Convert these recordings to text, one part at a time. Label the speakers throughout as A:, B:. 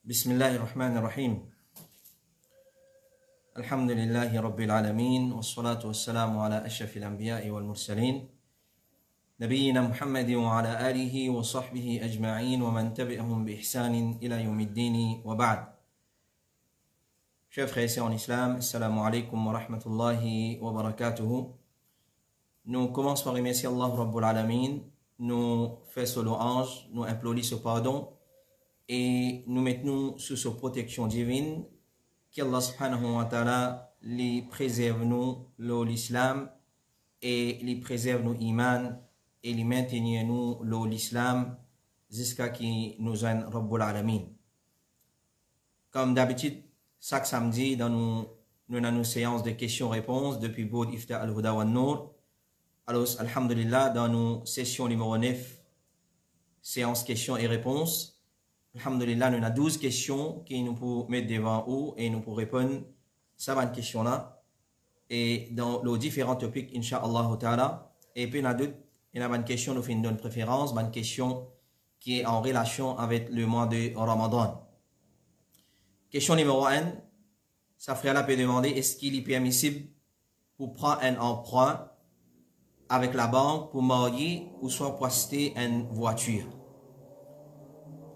A: بسم الله الرحمن الرحيم الحمد لله رب العالمين والصلاة والسلام على أشرف الأنبياء والمرسلين نبينا محمد وعلى آله وصحبه أجمعين ومن تبعهم بإحسان إلى يوم الدين وبعد. Chers frères et sœurs en islam, assalamu alaikum wa rahmatullahi wa barakatuhu. Nous commençons par remercier Allah Rabbul Alamin, nous faisons louange, nous implorons ce pardon et nous mettons sous sa protection divine, qu'Allah subhanahu wa ta'ala les préserve nous l'islam et les préserve nous iman et les maintient nous l'islam jusqu'à qui nous aide Rabbul Alamin. Comme d'habitude, chaque samedi, dans nos séances de questions-réponses depuis Boud Ifta al-Huda wa Nour. Alors, alhamdulillah, dans nos sessions numéro 9, séance questions et réponses, alhamdulillah, nous avons 12 questions qui nous pouvons mettre devant nous et nous pouvons répondre à ces questions-là. Et dans les différents topics, incha'Allah ta'ala. Et puis, il y a une question, nous faisons une préférence, une question qui est en relation avec le mois de Ramadan. Question numéro 1, sa frère-là peut demander, est-ce qu'il est permissible pour prendre un emprunt avec la banque pour marier ou soit pour acheter une voiture?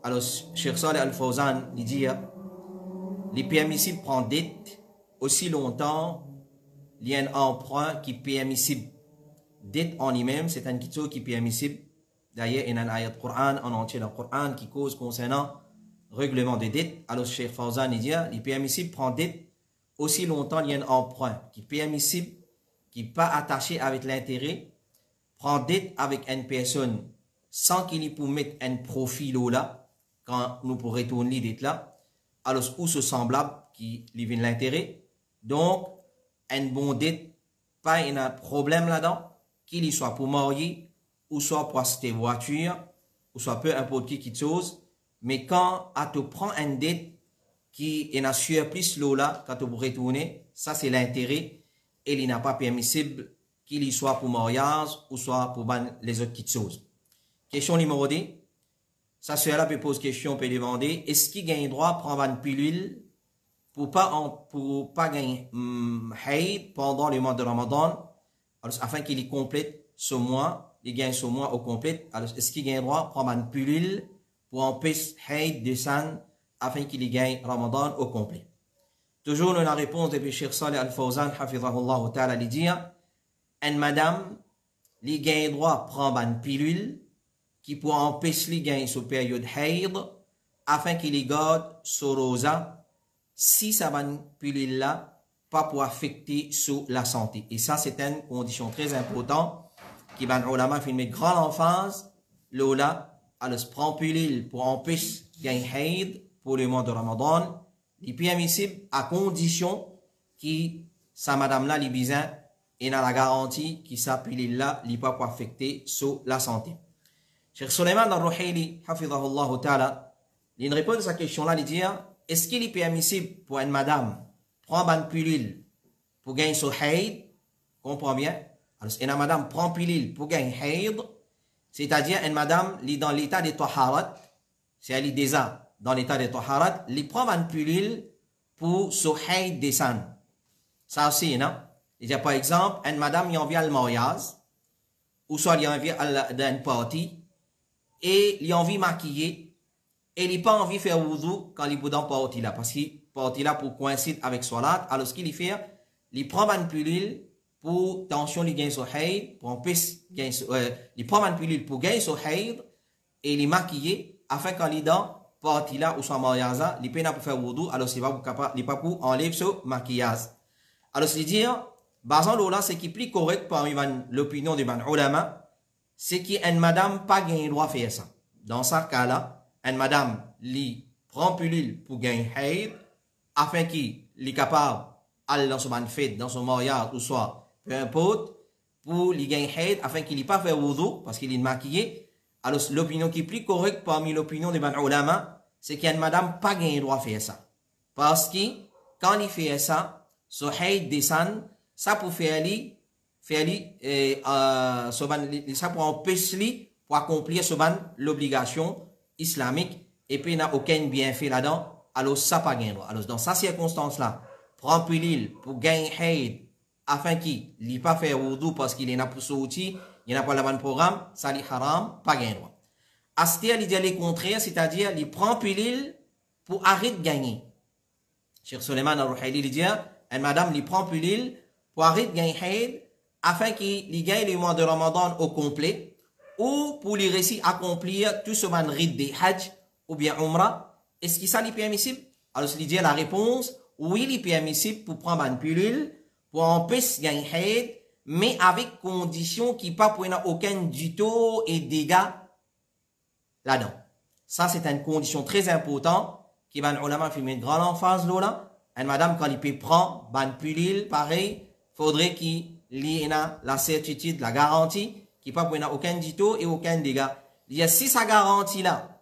A: Alors, Cheikh Saleh Al-Fawzan, il dit, il est permissible de prendre dette aussi longtemps il y a un emprunt qui est permissible. Dette en lui-même, c'est un chose qui est permissible. D'ailleurs, il y a un ayat de Coran, en entier le Coran, qui cause concernant règlement de dette. Alors, Cheikh Fawzan, il dit, il est permissible de prendre dette aussi longtemps il y a un emprunt qui est permissible, qui n'est pas attaché avec l'intérêt. Prendre dette avec une personne sans qu'il y ait pour mettre un profit là, quand nous pourrons retourner dette là, alors où ce semblable qui lui vient l'intérêt. Donc, un bon dette, pas un problème là-dedans, qu'il y soit pour marier, ou soit pour acheter voiture, ou soit peu importe qui chose. Mais quand tu prends une dette qui est un surplus là, quand tu retourner, ça c'est l'intérêt, et il n'est pas permissible qu'il y soit pour mariage ou soit pour les autres petites choses. Question numéro 2. Ça, cela peut poser question, peut demander, est-ce qu'il gagne droit à prendre une pilule pour pas gagner haïd pendant le mois de Ramadan, alors, afin qu'il y complète ce mois, il gagne ce mois au complet. Alors, est-ce qu'il gagne droit à prendre une pilule pour empêcher haïd de sang afin qu'il y gagne Ramadan au complet? Toujours la réponse de Cheikh Saleh Al-Fawzan, hafizahullah ta'ala, il dit, une madame, il gagne droit à prendre une pilule qui pourra empêcher les gains sur période haïd afin qu'il y garde ce rosa si ça va pilule là pas pour affecter sur la santé. Et ça, c'est une condition très importante qui va nous mettre grande emphase. Lola, elle se prend pilule pour empêcher gain haïd pour le mois de Ramadan. Il est permissible à condition que sa madame là, les besoins et a la garantie que sa pilule là, n'est pas pour affecter sur la santé. Cheikh Suleiman al-Ruhaili, hafidhahullah ta'ala, il répond à sa question là, il dit, est-ce qu'il est permissible pour une madame prendre une pilule pour gagner son haïd? Comprends bien? Alors, une madame prend pilule pour gagner haïd, c'est-à-dire une madame qui est dans l'état de taharat, c'est elle est déjà dans l'état de taharat, elle prend une pilule pour son haïd descendre. Ça aussi, non? Il y a par exemple, une madame qui envie à le mariage, ou soit il envie à une partie, et il envie maquiller, et il n'a pas envie de faire wudu quand il est dans partie là, parce que partie là pour coïncider avec salat. Alors ce qu'il fait, il prend une pilule pour tension il gagne son haïd, pour empêcher il prend une pilule pour gagner son haïd et il maquiller afin quand il est dans partie là ou son mariage, il peut pas pour faire wudu, alors c'est pas capable, il pas pour enlever ce maquillage. Alors c'est dire, basant là, ce qui est plus correct parmi l'opinion des ulama, c'est qu'une madame pas gagner droit à faire ça. Dans ce cas-là, une madame li prend pilule pour gagner haïd afin qu'il est capable d'aller dans son fête, dans son mariage ou soit peu importe pour lui gagner haïd afin qu'il n'ait pas fait wudu parce qu'il est maquillé. Alors l'opinion qui est plus correcte parmi l'opinion des ulama, c'est qu'une madame pas gagner droit à faire ça. Parce que quand il fait ça, son haïd descend, ça pour faire ça pour empêcher pour accomplir l'obligation islamique et puis il n'y a aucun bienfait là-dedans alors ça pas gain droit. Alors dans sa circonstance là, prend pilule pour gagner haid afin qu'il n'ait pas fait wudu parce qu'il est n'a pas sorti, il n'a pas le bon programme, ça li haram, pas gain droit. Astia il dit le contraire, c'est-à-dire il prend pilule pour arrêter de gagner. Cheikh Suleiman al-Ruhaili il dit madame il prend pilule pour arrêter de gagner haid afin qu'il gagne le mois de Ramadan au complet ou pour les récits accomplir tout ce man rite des hajj ou bien umrah. Est-ce que ça est permissible? Alors il dit la réponse oui, il est permissible pour prendre une pilule pour empêcher de gagner haid, mais avec condition qui pas pour aucun duto et dégâts là-dedans. Ça c'est une condition très importante qui va nous faire une grande emphase là. Et madame quand il peut prendre une pilule pareil, faudrait qu'il ait la certitude, la garantie qui pas pour aucun duto et aucun dégât. Il y a si sa garantie là,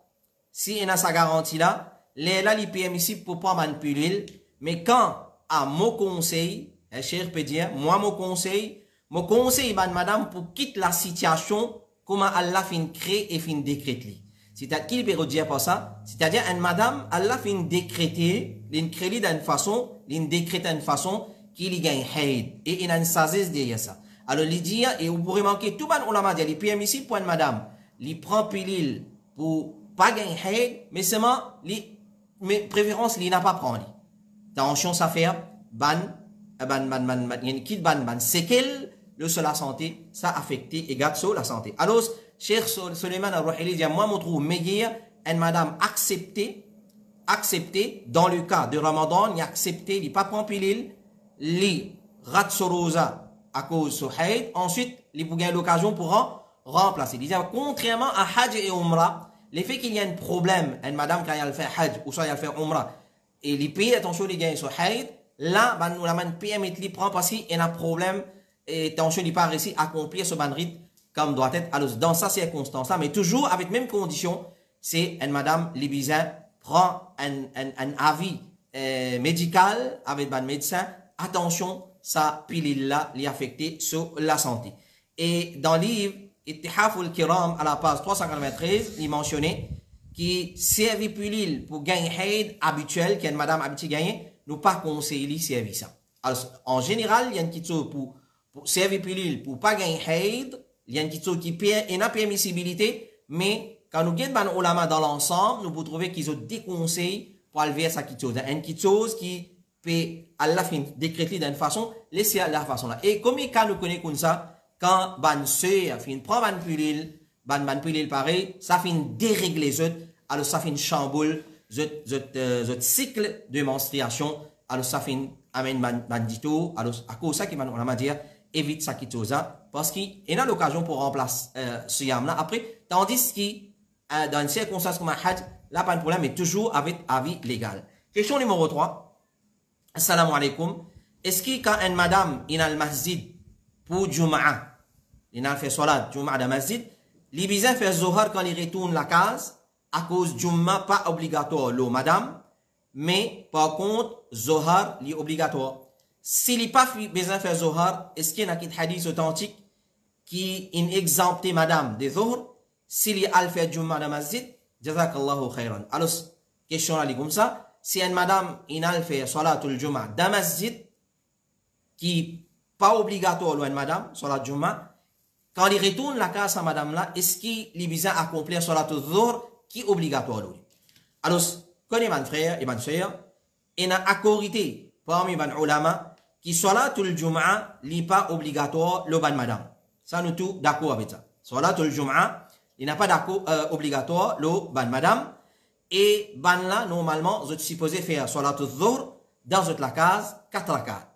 A: si il a sa garantie là, là il est permissible pour prendre une pilule. Mais quand, à mon conseil, cher peut dire, moi, mon conseil, madame, pour quitter la situation, comment Allah fin créer et fin décréter. C'est-à-dire, qui peut dire pas ça? C'est-à-dire, madame, Allah fin décréter, l'incrédit d'une façon, décréter d'une façon, qu'il gagne haid. Et il a une sagesse derrière ça. Alors, il dit, et vous pourrez manquer tout ban ulama dit, il est permissible pour une madame, il prend pilule pour pas gagner haid, mais seulement, mais préférence, il n'a pas prendre. Tension ça fait séquelle le sur la santé ça affecté et gâte sur la santé. Alors Cheikh Suleiman al-Ruhaili dit moi je trouve meilleur une madame accepter dans le cas de Ramadan il accepter il pas prendre pilule li rat rosa à cause de haid ensuite il pour gagner l'occasion pour remplacer. Il dit contrairement à hajj et umrah le fait qu'il y a un problème une madame quand elle fait hajj ou soit elle fait umrah et les pays, attention, les gars, ils sont haïd. Là, nous la man permet de prendre parce qu'il y a un problème et attention, il pas réussi à accomplir ce ban rite comme doit être. Alors, dans sa circonstance-là, mais toujours avec même condition, c'est une madame libizin prend un avis médical avec un médecin. Attention, ça pilule là, l'y affecté sur la santé. Et dans le livre, Ittihaful Kiram, à la page 393, il mentionnait qui servi pilule pour gagner haid habituel, qui est une madame habituée gagner, nous pas conseiller servir ça. Alors, en général, il y a une petite chose pour servir pilule pour pas gagner haid, il y a une petite chose qui perd une permissibilité, mais quand nous gagnons ulama dans l'ensemble, nous pouvons trouver qu'ils ont des conseils pour aller vers sa petite chose. Une petite chose qui peut, à la fin, décréter d'une façon, laisser à la façon là. Et comme quand nous connaissons comme ça, quand ban sœur fin prend ban pilule pareil, ça fait dérégler alors ça fait chamboule cycle de menstruation, alors ça fait amène bandito, alors à cause ça qui on va dire évite ça qui toza parce qu'il y a l'occasion pour remplacer ce yam là après tandis que dans une circonstance comme un hajj là pas de problème mais toujours avec avis légal. Question numéro 3. Assalamu alaikum. Est-ce que quand une madame il a le masjid pour Jum'ah, il a fait salat Jum'ah dans le masjid, les bizarres fait zohar quand il retourne la case, à cause Jum'ah pas obligatoire, l'eau madame, mais par contre, zohar est obligatoire. S'il n'est pas besoin de faire zohar, est-ce qu'il y a un hadith authentique qui est exempté madame de zohar, s'il y a fait Jum'ah dans le masjid, jazakallahu khairan. Alors, question là, comme ça, si une madame, il a fait salatul Jum'ah dans le masjid, qui pas obligatoire, l'eau madame, salat Jum'ah, quand il retourne la case à madame là, est-ce qu'il est besoin d'accomplir sur la zuhr qui est obligatoire? Alors, connaissez mes frères et mes sœurs, il y a une autorité parmi les ulama qui salatul Jum'ah n'est pas obligatoire le ban madame. Ça nous tous d'accord avec ça. Salatul Jum'ah, il n'a pas d'accord obligatoire le ban madame. Et ban là, normalement, vous êtes supposé faire salatul zuhr dans la case 4 rakat.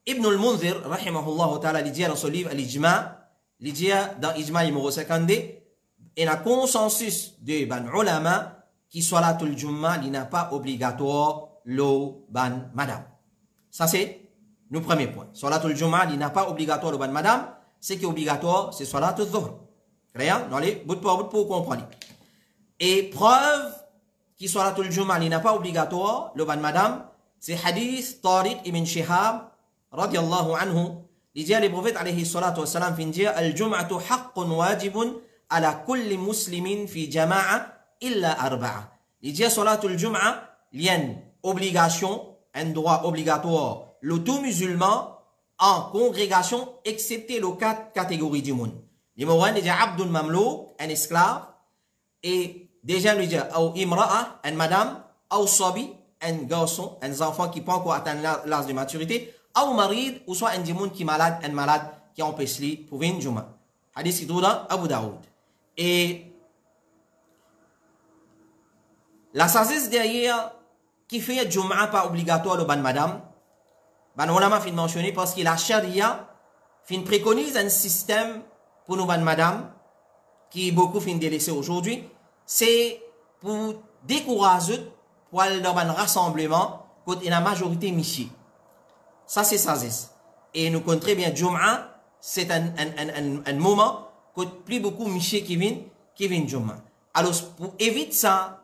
A: Ibn al-Munzir, rahimahullah ta'ala, il dit dans son livre Al-Ijma', il dit dans Ijma' numéro 52, il y a un consensus de ban ulama qui salatul Jum'ah n'est pas obligatoire le ban madame. Ça c'est le premier point. Salatul Jum'ah n'est pas obligatoire le ban madame, ce qui est obligatoire c'est salatul zuhr. Clair? Non, allez, bout pour comprendre. Et preuve qui salatul Jum'ah n'est pas obligatoire le ban madame, c'est hadith Tariq ibn Shihab radiyallahu anhu. Il dit le prophète alayhi salatu wa salam fin dire al-jum'atu haqqun wajibun ala kulli muslimin fi jama'a illa arba'a. Il dit salatul jum'a il y a une obligation, un droit obligatoire, le tout musulman en congrégation, excepté les 4 catégories du monde. Numéro 1, il y a Abdul Mamlouk, un esclave, et deuxième, il y a Imra'a, une madame, ou Sabi, un garçon, un enfant qui peut encore atteindre l'âge de maturité, ou Marid, ou soit un démon qui est malade, un malade qui empêche lui pour venir Juma. Hadith qui trouve dans Abu Daoud. Et la sagesse derrière, qui fait Juma pas obligatoire le ban madame, ban ulama fin mentionné parce que la charia fin préconise un système pour nous ban madame, qui beaucoup fin délaissé aujourd'hui, c'est pour décourager pour aller dans un rassemblement quand il y a la majorité michi. Ça c'est sagesse. Et nous connaissons très bien Juma, c'est un moment que plus beaucoup michi qui viennent Juma. Alors pour éviter ça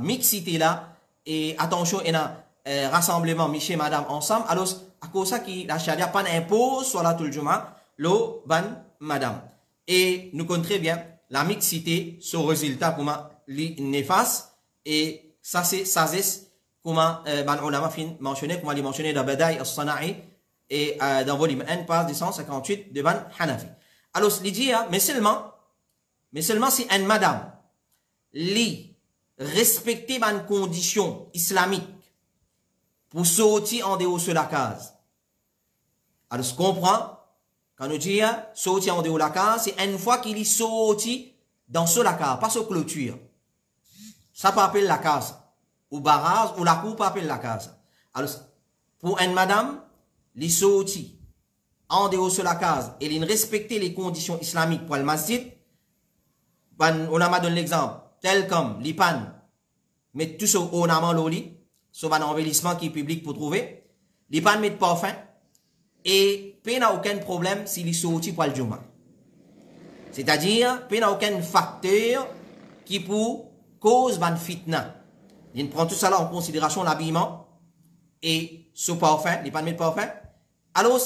A: mixité là, et attention, il y a un rassemblement michi madame ensemble, alors à cause ça qui la charia pas impose soit là tout le Juma, le ban madame. Et nous connaissons très bien la mixité, ce résultat comment néfaste, et ça c'est sagesse comment ban ulama fin mentionné, comment il mentionné dans Badaï as-Sana'i et dans volume 1 page 258 de ban Hanafi. Alors il dit mais seulement si une madame li respecter ban condition islamique pour sortir en dehors de la case. Alors je comprends quand nous disons sortir en dehors de la case, c'est une fois qu'il est sorti dans ce la case, pas sur clôture. Ça peut appeler la case, ou barrage, ou la cour peut appeler la case. Alors, pour une madame, il est sorti en dehors de la case, et il respecte les conditions islamiques pour le masjid. On a donné l'exemple, tel comme l'IPAN, met tout ce ornement loli, sur un embellissement qui est public pour trouver. L'IPAN met parfum, et il n'y a aucun problème s'il est sorti pour le Juma. C'est-à-dire, il n'y a aucun facteur qui pour cause ban fitna. Il prend tout ça là en considération, l'habillement et ce parfum, il pas de parfum. Alors,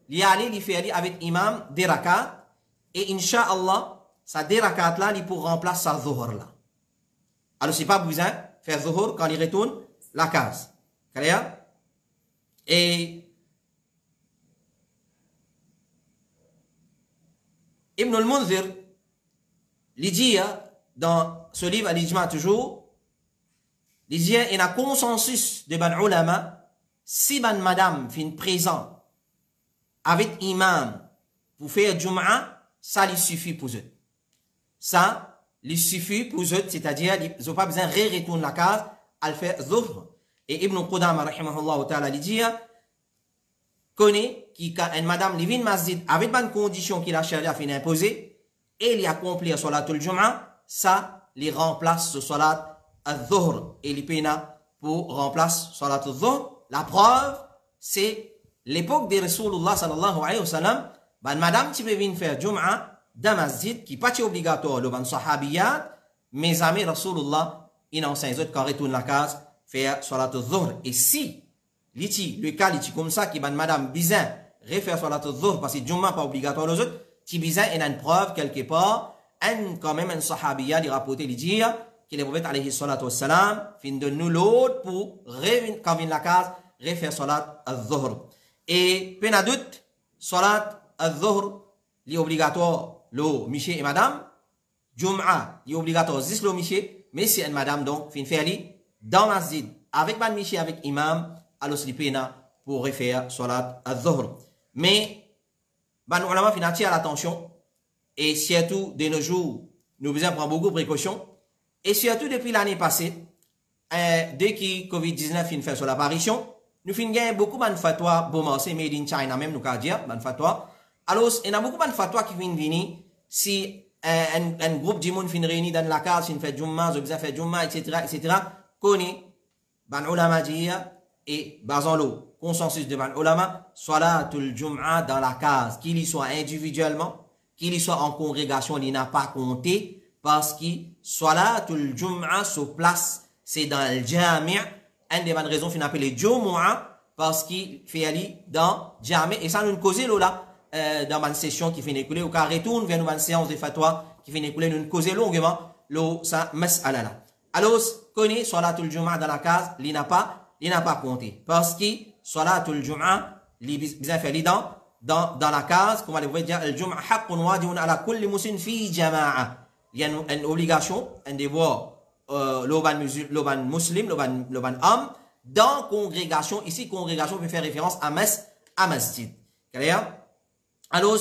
A: il y a allé, il fait aller avec imam des rakats, et Inch'Allah, ça des rakats là, il pour remplacer sa zuhur là. Alors, c'est pas besoin de faire zuhur quand il retourne la case. Clair? Et Ibn al-Munzir, il dit dans ce livre, Al-Ijma' toujours, il dit il y a un consensus de ban ulama, si ban madame fin présent avec imam pour faire Jum'a, ça lui suffit pour eux. Ça lui suffit pour eux, c'est-à-dire ils n'ont pas besoin de retourner la case à le faire zuhr. Et Ibn Qudama, rahimahullah ta'ala, il dit connaît qui quand une madame li vient masjid avec bonne condition qu'il a charia fin imposé et il y accomplir salatul jum'a, ça les remplace ce salat al-dhuhr et les pena pour remplacer salatul dhuhr. La preuve c'est l'époque de Rasulullah sallallahu alayhi wa sallam, ben madame qui peut venir faire jum'a dans masjid qui pas obligatoire le ban sahabiyat, mes amis Rasulullah il enseigne quand retourne la case faire salatul dhuhr. Et si le cas comme ça qui ban madame bizin refaire sur la dhuhr parce que Jumma pas obligatoire aux autres, qui bizin il a une preuve quelque part, quand même un sahabiya lui rapporter lui dire qu'il est prophète alayhi salatu wassalam fin de nous l'autre pour revenir quand vient la case refaire salat al-dhuhr. Et peine à doute salat al-dhuhr est obligatoire le monsieur et madame, Jum'a est obligatoire juste le monsieur, mais c'est une madame donc fin faire dans masjid avec ban monsieur avec imam alors c'est pena pour refaire salat al-dhuhr. Mais ban ulama fin attire l'attention et surtout de nos jours nous besoin prendre beaucoup de précautions et surtout depuis l'année passée dès que Covid-19 fin fait son apparition nous fin gagner beaucoup de fatwa bon c'est made in China même nous ka dire ban fatwa. Alors il y a beaucoup de fatwa qui viennent venir si un groupe de monde fin réuni dans la case fin fait jumma je besoin faire jumma etc connaît ban ulama dire et basant le consensus de ban ulama, salatul jum'a dans la case, qu'il y soit individuellement, qu'il y soit en congrégation, il n'a pas compté, parce que salatul jum'a se place, c'est dans le jami', une des bonnes raisons qu'on appelle le jumu'a, parce qu'il fait aller dans jami', et ça nous cause là, dans une session qui finit écouler, ou quand retourne vers une séance de fatwa, qui finit écouler, nous cause longuement, ça mas'ala là. Alors, connaît Salatul Jum'a dans la case, il n'a pas compté. Parce que Salatul Jum'a, il bien fait dans la case, comme on va dire, le Jum'a haqqun wajibun ala kulli muslim fi jama'a. Il y a une obligation, un devoir, l'oban muslim, l'oban homme, dans congrégation. Ici, congrégation peut faire référence à masjid. Clair? Alors,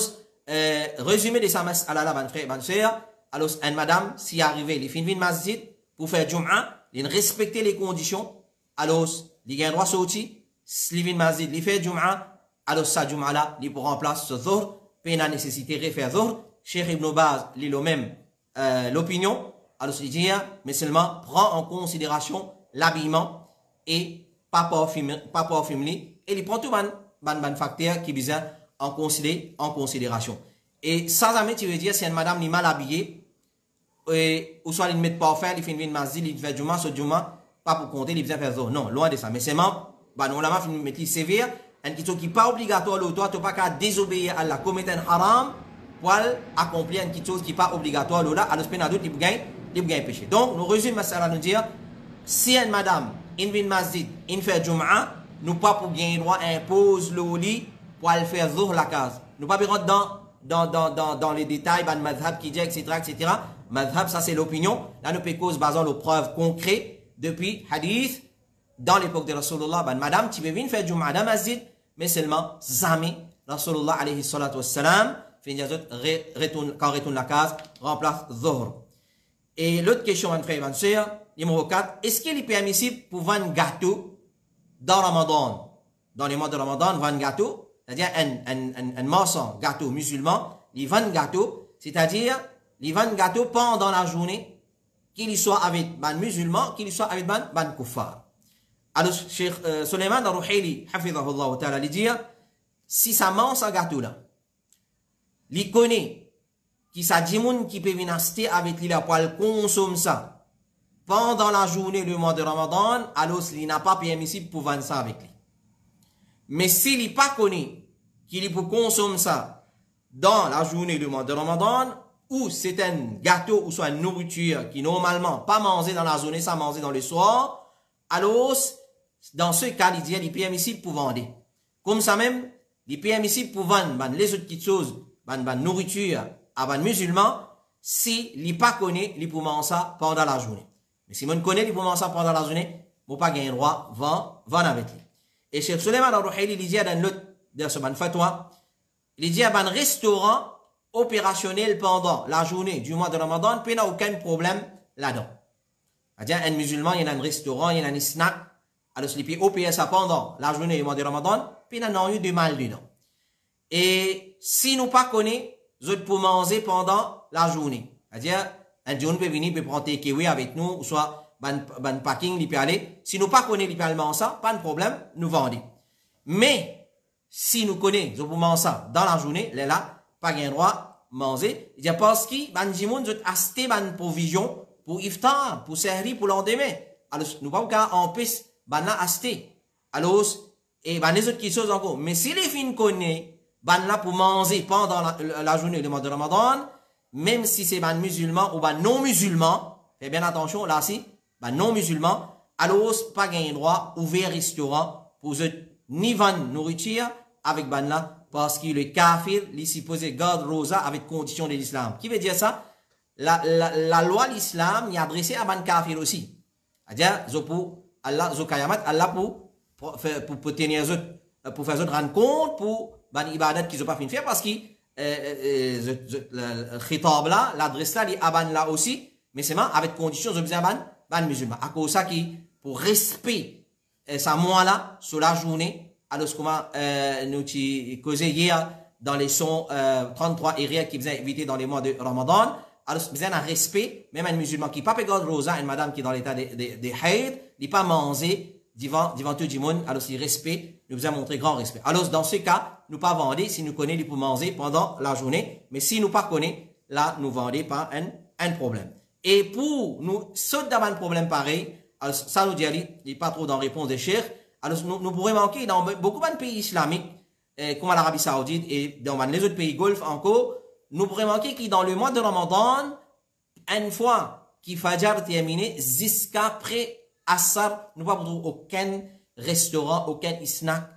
A: résumé de sa mas'ala là, ban frère, ban sœur. Alors, une madame, si arrivé, il finit masjid, pour faire Jum'a, il respecte les conditions. Alors, il a un droit sortir, s'il vient masjid, il fait Jum'a, alors sa Jum'a là, il remplace ce dhuhr, puis la nécessité de faire dhuhr. Cheikh Ibn Baz, il a même l'opinion. Alors, il dit, mais seulement prend en considération l'habillement et pas parfumé, et il prend tout ban facteur qui vient en considération. Et ça, jamais tu veux dire, si une madame est mal habillée, ou soit il ne met pas parfum, il fait une masjid, il fait Juma, ce Juma, pas pour compter, il vient faire ça. Non, loin de ça. Mais c'est même, on l'a fait mettre sévère, un qui n'est pas obligatoire, toi, tu n'as pas qu'à désobéir à la commettre un haram, pour accomplir une chose qui n'est pas obligatoire, là, à l'esprit d'un doute, il gagne péché. Donc, nous résumons ça à nous dire, si une madame, il vient masjid, il fait Juma, nous pas pour gagner droit, impose le lit, pour aller faire zuhr la case. Nous pas rentrer dans les détails, ban madhab qui dit, etc., etc. Madhab, ça c'est l'opinion. Là, nous pouvons cause basant nos preuves concrètes depuis hadith, dans l'époque de Rasulullah, ban madame, tu peux venir faire Jum'a dans masjid, mais seulement jamais Rasulullah alayhi salatu wassalam, quand retourne la case, remplace zuhr. Et l'autre question, mon frère, mon soeur, numéro 4, est-ce qu'il est permissible pour vendre gâteau dans Ramadan? Dans les mois de Ramadan, vendre gâteau, c'est-à-dire un maçon gâteau musulman, il vend gâteau, c'est-à-dire il vend gâteau pendant la journée, qu'il soit avec un musulman, qu'il soit avec un kuffar. Alors, Cheikh Suleiman al-Ruhaili, hafidhahullah ta'ala, il dit, si ça mange un gâteau là, il connaît, qui sa dimoun qui peut venir acheter avec lui là pour consommer ça, pendant la journée du mois de Ramadan, alors il n'a pas permissible pour vendre ça avec lui. Mais s'il n'est pas connu qu'il peut consommer ça dans la journée du mois de Ramadan, ou c'est un gâteau ou soit une nourriture qui normalement pas mangé dans la journée, ça mangé dans le soir, alors dans ce cas, il dit il est permissible pour vendre. Comme ça même, il est permissible pour vendre les autres petites choses, nourriture à un musulman, si il n'est pas connu, il peut manger ça pendant la journée. Mais si on connaît, il peut manger ça pendant la journée, il ne pas gagner le droit, vendre avec lui. Et Cheikh Suleiman al-Ruhaili, il dit dans l'autre, dans ce fatwa, il dit à un restaurant opérationnel pendant la journée du mois de Ramadan, il n'y a aucun problème là-dedans. C'est-à-dire, un musulman, il y a un restaurant, il y a un snack, alors il peut opérer ça pendant la journée du mois de Ramadan, puis il n'y a eu de mal dedans. Et si nous pas connaissons, nous pouvons manger pendant la journée. C'est-à-dire, un jour peut venir, peut prendre des kiwis avec nous, ou soit, ban packing, il peut aller. Si nous pas connaissons, il peut aller manger ça, pas de problème, nous vendons. Mais, si nous connaissons, nous pouvons manger ça dans la journée, là, pas gain droit, manger. Il y a parce que, ban jimoun, nous acheté ban provision pour iftar, pour servir, pour lendemain. Alors, nous pas qu'à empêcher, ban là acheter. Alors, et ban les autres qui sont encore. Mais si les filles connaissent, ban là pour manger pendant la journée du mois de Ramadan, même si c'est ban musulman ou ban non musulman, faites bien attention, là, si, ban non musulman, alors, pas gagner droit, ouvert restaurant, pour ni vendre nourriture, avec ban là, parce que le kafir, il supposé garde rosa avec condition de l'islam. Qui veut dire ça? La loi de l'islam est adressée à ban kafir aussi. C'est-à-dire, Allah, Allah pour tenir pour faire autres rendre compte pour ban ibadat qu'ils n'ont pas fini de faire parce que le khitab là, l'adresse là, il ban là aussi, mais c'est avec condition de ban musulman. À cause ça qui, pour respect, ça moi là, sur la journée, alors comment nous causé hier dans les sons 33 et qui faisaient éviter dans les mois de Ramadan, alors besoin un respect, même un musulman qui pas pégade rosa, une madame qui est dans l'état de haïd, il pas manger devant tout le monde, alors si respect, nous vous a montré grand respect. Alors dans ce cas, nous pas vendre si nous connaissons pour manger pendant la journée, mais si nous pas connaissons, là nous vendons pas un problème. Et pour nous sauter dans un problème pareil, alors ça nous dit, il n'est pas trop dans réponse des chers, alors nous pourrions manquer dans beaucoup de pays islamiques, comme l'Arabie Saoudite et dans les autres pays golf encore, nous pourrions manquer qui dans le mois de Ramadan, une fois qui fajar terminé jusqu'à après Assar, nous pas trouver aucun restaurant, aucun snack,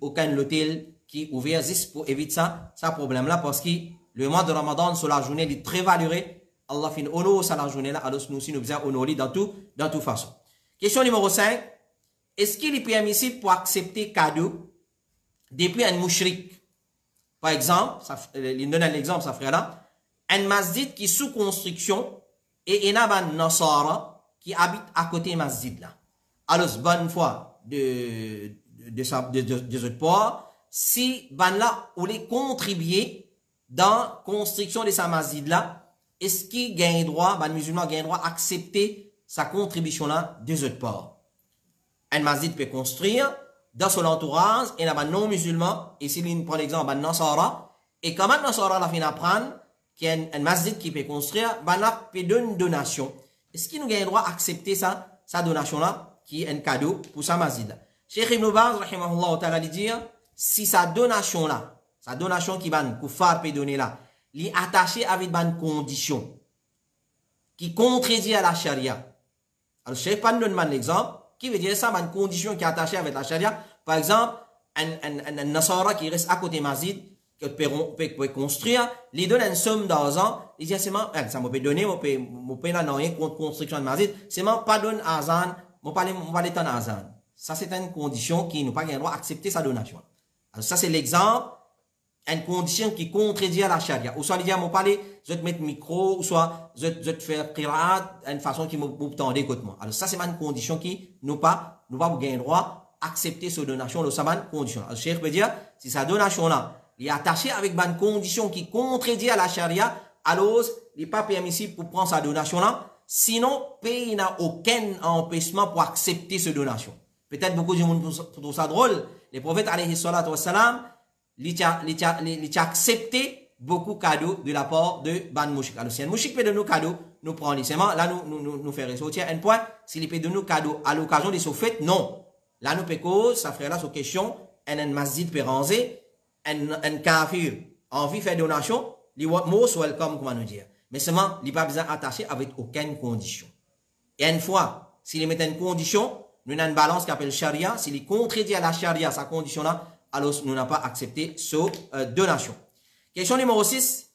A: aucun hôtel qui est ouvert juste pour éviter ça problème là parce que le mois de Ramadan sur la journée il est très valoré. Allah fin honor sur la journée là, alors nous aussi nous devons honorer dans toute façon. Question numéro 5. Est-ce qu'il est permissible pour accepter cadeau depuis un mouchrik? Par exemple, il donne un exemple, ça frère là, un masjid qui est sous construction et il y a un nasara qui habite à côté masjid là. Alors, bonne fois de autres poids, si ban là, ou les contribuer dans construction de sa masjid là, est-ce qu'il gagne droit, ban musulman gagne droit accepter sa contribution là des autres poids? Un masjid peut construire dans son entourage, et là, non musulman, ici, il prend l'exemple, un nasara, et quand un nasara la fin apprendre, qu'il y a un masjid qui peut construire, ben là, peut donner une donation. Est-ce qu'il nous gagne droit d'accepter sa donation-là, qui est un cadeau pour sa masjid-là? Cheikh Ibn Baz, rahimahullah ta'ala, dit, si sa donation-là, sa donation qui ban koufar peut donner là, est attachée avec une condition, qui contredit à la charia. Alors, Cheikh Pan donne l'exemple, qui veut dire ça, une condition qui est attachée avec la charia. Par exemple, un nasara qui reste à côté masjid, que peut construire, il donne une somme d'argent, il dit, c'est moi, ça m'a donné, mon paye là, non, rien contre construction de masjid, c'est moi, pas donne azan, mon pas les temps azan. Ça, c'est une condition qui nous pas le droit d'accepter sa donation. Alors, ça, c'est l'exemple, une condition qui contredit à la charia. Ou soit, il dit, mon parler, je te mettre micro, ou soit, je te faire qiraat, une façon qui m'obtend d'écoute moi. Alors, ça, c'est une condition qui nous pas gagner droit accepter cette donation, le saban condition. Alors, Cheikh peut dire, si sa donation là, il est attaché avec une condition qui contredit à la charia, alors, il n'est pas permissible pour prendre sa donation là. Sinon, pays n'a aucun empêchement pour accepter cette donation. Peut-être beaucoup de gens trouvent ça drôle. Les prophètes, alayhi salatu wassalam, il a accepté beaucoup de cadeaux de la part de ban mouchik. Alors, si un mouchik peut donner nos cadeaux, nous prenons les séments, là, nous faire ressortir un point. S'il peut donner nos cadeaux à l'occasion de ce fête, non. Là, nous pécons, ça ferait là, sur question, un masjid peut ranger, un kafir, envie de faire donation, il est most welcome, comment nous dire. Mais seulement, il n'est pas besoin attaché avec aucune condition. Et une fois, s'il met une condition, nous avons une balance qui appelle charia. S'il est contredit à la charia, sa condition là, alors nous n'avons pas accepté cette donation. Question numéro 6.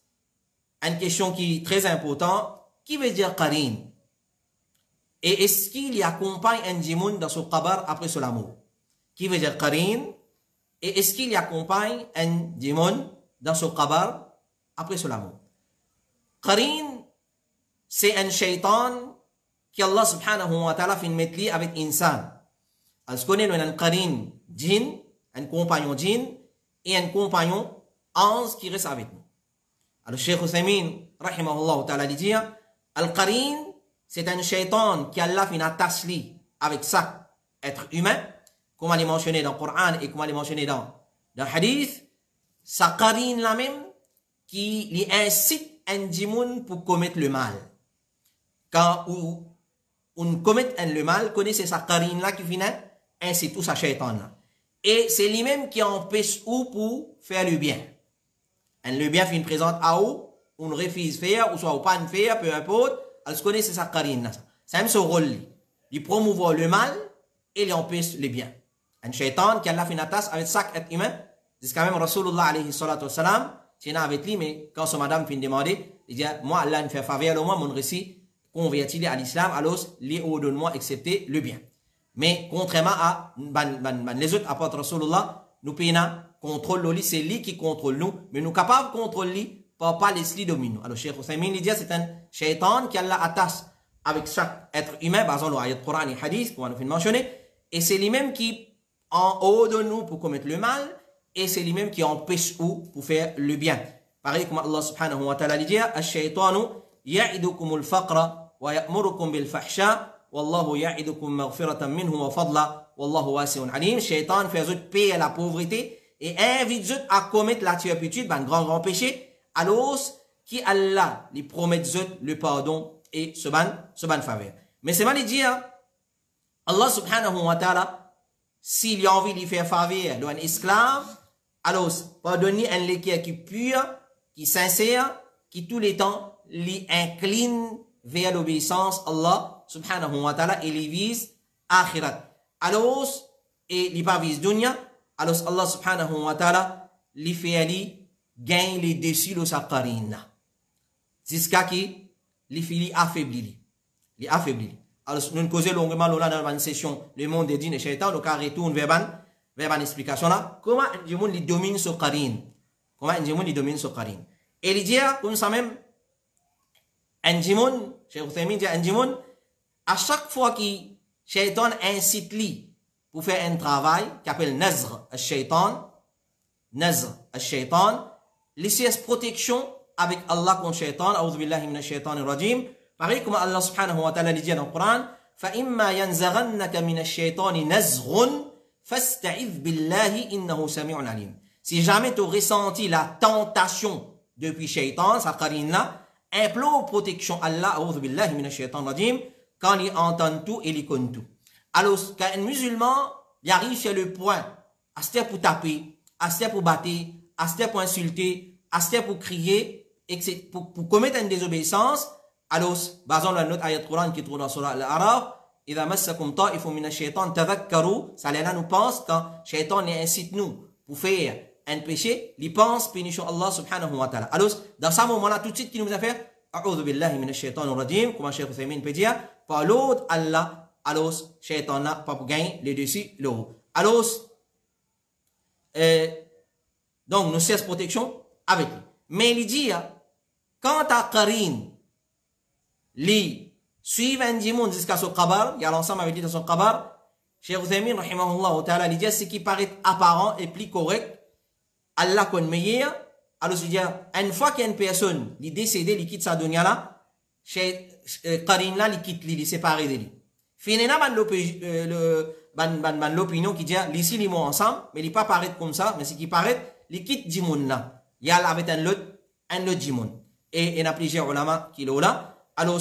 A: Une question qui est très importante. Qui veut dire qarin? Et est-ce qu'il y accompagne un djimoun dans son qabar après son amour? Qui veut dire qarin? Et est-ce qu'il y accompagne un djimoun dans son qabar après son amour? Qarin, c'est un shaitan qui Allah subhanahu wa ta'ala fait mettre avec insan. Alors, ce qu'on est un qarin djinn, un compagnon djinn, et un compagnon ange qui reste avec nous. Alors, Cheikh Husaymin, rahimahullah ta'ala, dit, Al-Qarin, c'est un shaitan qui Allah fait une attache avec ça, être humain, comme elle est mentionné dans le Coran et comme elle est mentionné dans le Hadith. Sa Qarin la même, qui lui incite un djimoun pour commettre le mal. Quand on commet le mal, connaissez sa Qarin là qui finit, incite tout sa shaitan là. Et c'est lui-même qui empêche ou pour faire le bien. Le bien fait une présente à où, on refuse faire, ou soit pas faire, peu importe, elle se connaît, c'est sa carine. C'est même son rôle. Il promouvoir le mal et il empêche le bien. Un shaitan qui a fait une tasse avec chaque être humain, jusqu'à même Rasulullah alayhi salatu wassalam, c'est avec lui, mais quand son madame fait demander, il dit, moi, Allah me fait faveur, moi, mon récit, converti à l'islam, alors, les ordonne-moi, accepter le bien. Mais, contrairement à les autres apôtres Rasulullah, nous payons contrôle lui, c'est lui qui contrôle nous, mais nous sommes capables de contrôler lui, pas laisser dominer. Alors, Cheikh Husaymin dit, c'est un shaitan qui a la attache avec chaque être humain, basant le ayat Coran et Hadith, comme on a fait mentionner, et c'est lui-même qui en haut de nous pour commettre le mal, et c'est lui-même qui empêche nous pour faire le bien. Pareil comme Allah subhanahu wa ta'ala dit, Al-shaytanu ya'idukum al-faqra wa ya'murukum bil-fahsha wallahu ya'idukum maghfiratan minhu wa fadla wallahu wasi'un alim. Shaitan fait autres payer la pauvreté et invite autres à commettre la turpitude, un grand péché, alors qui Allah lui promet le pardon et ce ban faveur. Mais c'est mal dit, Allah subhanahu wa ta'ala, s'il a envie de lui faire faveur d'un esclave, alors pardonner un léquer qui est pur, qui est sincère, qui tout les temps lui incline vers l'obéissance Allah subhanahu wa ta'ala et les vise akhirat. Alors, et les pas vise dunya, alors Allah subhanahu wa ta'ala les fait aller gagne les dessus de sa qarina. Jusqu'à qui les filles affaiblis. Les affaiblis. Alors, nous causons longuement dans une session le monde des djinns et shaitan, donc on retourne vers une explication là. Comment les gens dominent ce qarine? Comment les gens dominent ce qarine? Et il dit, comme ça même, un djimon, Cheikh Uthaymin dit un djimon, à chaque fois que shaitan incite lui pour faire un travail qui appelle nazr al-shaitan, laissez protection avec Allah contre shaitan, a'udhu billahi minash shaitanir rajim. Pareil comme Allah subhanahu wa ta'ala dit dans le Coran, فَإِمَّا يَنْزَغَنَّكَ مِنَ الشَّيْطَانِ نَزْغٌ فَاسْتَعِذْ بِاللَّهِ إِنَّهُ سَمِيعٌ عَلِيمٌ. Si jamais tu as ressenti la tentation depuis shaitan, sa qarine là, implore protection Allah, a'udhu billahi minash shaitanir rajim, quand il entend tout et il connaît tout. Alors, quand un musulman, il arrive sur le point, à ce pour taper, à ce pour battre, à ce pour insulter, à ce pour crier, pour commettre une désobéissance, alors, basant la note ayat Quran qui trouve dans Surah Al-A'raf, إِذَا مَسَّكُمْ طَائِفٌ مِنَ الشَّيْطَانِ تَذَكَّرُوا, ça là nous pense quand shaitan incite nous pour faire un péché, il pense pénition Allah subhanahu wa ta'ala. Alors, dans ce moment-là, tout de suite, qui nous a fait, A'udhu billahi minash shaitanir rajim, comme Cheikh Uthaymin peut dire, par l'autre Allah, alors, shaitan n'a pas pour gagner les dessus, le haut. Alors, donc, nous cesse protection avec lui. Mais il dit, quand ta qarine, li suivent un djimoun jusqu'à son qabar, il y a l'ensemble avec lui dans son qabar, Cheikh Uthaymin, rahimahullah ta'ala, il dit, ce qui paraît apparent et plus correct, Allah connaît meilleur, alors je dis, une fois qu'il y a une personne, il décède, il quitte sa dunya là, qarine là, il quitte lui, il sépare de lui. Finalement, l'opinion qui dit, ici, ils sont ensemble, mais il ne pas paraître comme ça, mais ce qui paraît, il quitte djimoun là. Il y a avec un autre djimoun. Et il y a plusieurs ulama qui l'ont là. Alors,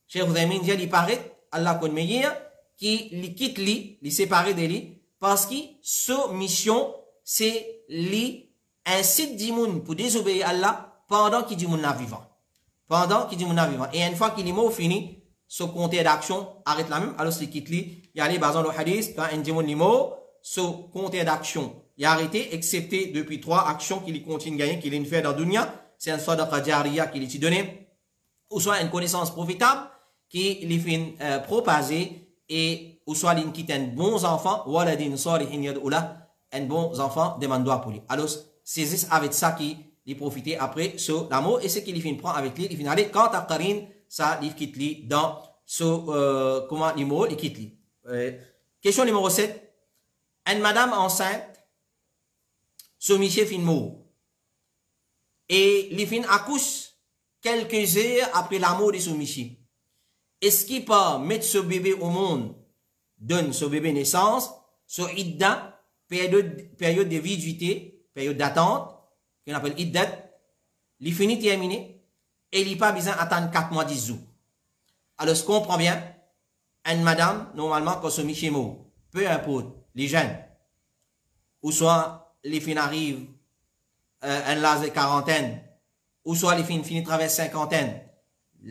A: Cheikh Uthaymin dit, il paraît, Allah connaît meilleur, qu'il quitte lui, il sépare de lui, parce que sa mission, c'est lui, incite djimoun pour désobéir à Allah pendant qu'il djimoun est vivant. Pendant qu'il djimoun est vivant. Et une fois qu'il est mort, fini, ce compte d'action arrête la même, alors il quitte lui, il y a les basant le hadith, quand un djimoun est mort, ce compte d'action, il a arrêté, excepté depuis 3 actions qu'il continue de gagner, qu'il fait dans la dunya, c'est un sadaqa jariya qu'il est donné, ou soit une connaissance profitable qui les fait propager et ou soit il quitte un bon enfant ou aladin salihin yad'ula un bon enfant demande doigt pour lui. Alors c'est avec ça qui il profite après ce l'amour et ce qu'il fin prend avec lui il fin aller quand ta qarine ça il quitte lui dans ce comment il mot il quitte lui. Question numéro 7. Une madame enceinte ce monsieur fin mort et il fin accouche quelques heures après la mort de ce monsieur. Est-ce qu'il peut mettre ce bébé au monde, donne ce bébé naissance, ce idda, période de viduité, période d'attente, qu'on appelle iddat, il finit terminé, et il n'a pas besoin d'attendre 4 mois, 10 jours. Alors, ce qu'on comprend bien, une madame, normalement, quand ce monsieur est mort, peu importe, les jeunes, ou soit les filles arrivent, un l'âge de quarantaine, ou soit les filles finissent traversent cinquantaine,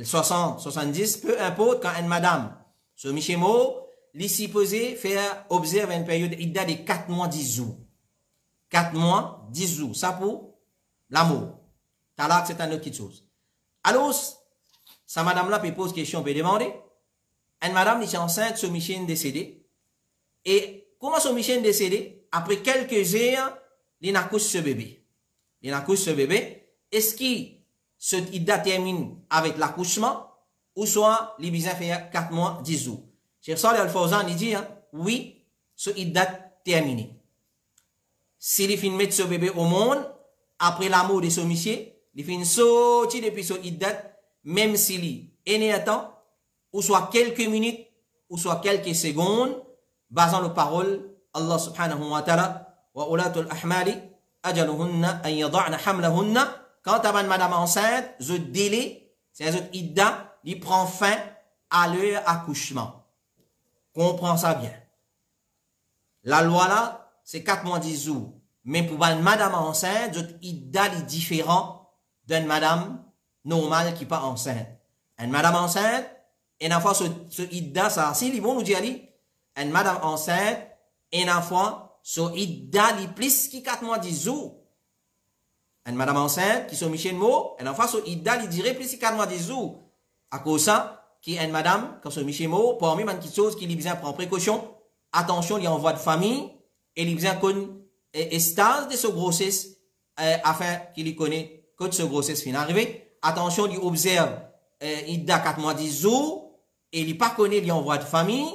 A: 60, 70, peu importe, quand une madame, ce monsieur mort, il s'y posait faire observer une période d'idda de 4 mois, 10 jours. 4 mois, 10 jours. Ça pour l'amour. Talak, c'est une autre chose. Alors, sa madame-là peut poser question, peut demander. Une madame est enceinte, ce monsieur est décédé. Et comment ce monsieur est décédé? Après quelques heures, il accouche ce bébé. Il accouche ce bébé. Est-ce qu'il se idda termine avec l'accouchement ou soit il besoin faire 4 mois, 10 jours? Cheikh Salih Al-Fawzan il dit oui, ce idda terminé. Si il finit mettre ce bébé au monde après la mort de ce monsieur, il finit sortir depuis ce idda même s'il est né à temps ou soit quelques minutes ou soit quelques secondes basant les paroles Allah subhanahu wa ta'ala wa ulatul ahmali ajaluhunna an yada'na hamlahunna. Quand tu as une madame enceinte, ce délai, c'est un idda, il prend fin à leur accouchement. Comprends ça bien. La loi là, c'est 4 mois, 10 jours. Mais pour une madame enceinte, ce idda est différent d'une madame normale qui n'est pas enceinte. Une madame enceinte, et une fois ce idda, ça, si les bons nous disent, une madame enceinte, et une fois ce idda, li plus qui 4 mois 10 jours. Une madame enceinte, qui sont Michel Mo, et une fois ce idda, li dirait plus qui 4 mois 10 jours. À cause ça, qui est une madame, comme ce Michel Mo, parmi une petite chose qui lui besoin prendre précaution, attention, il envoie de famille, et il besoin qu'on stase de ce grossesse, afin qu'il y connaît que ce grossesse finit arrivé. Attention, il observe, il a 4 mois 10 jours, et il pas connaît, il envoie de famille,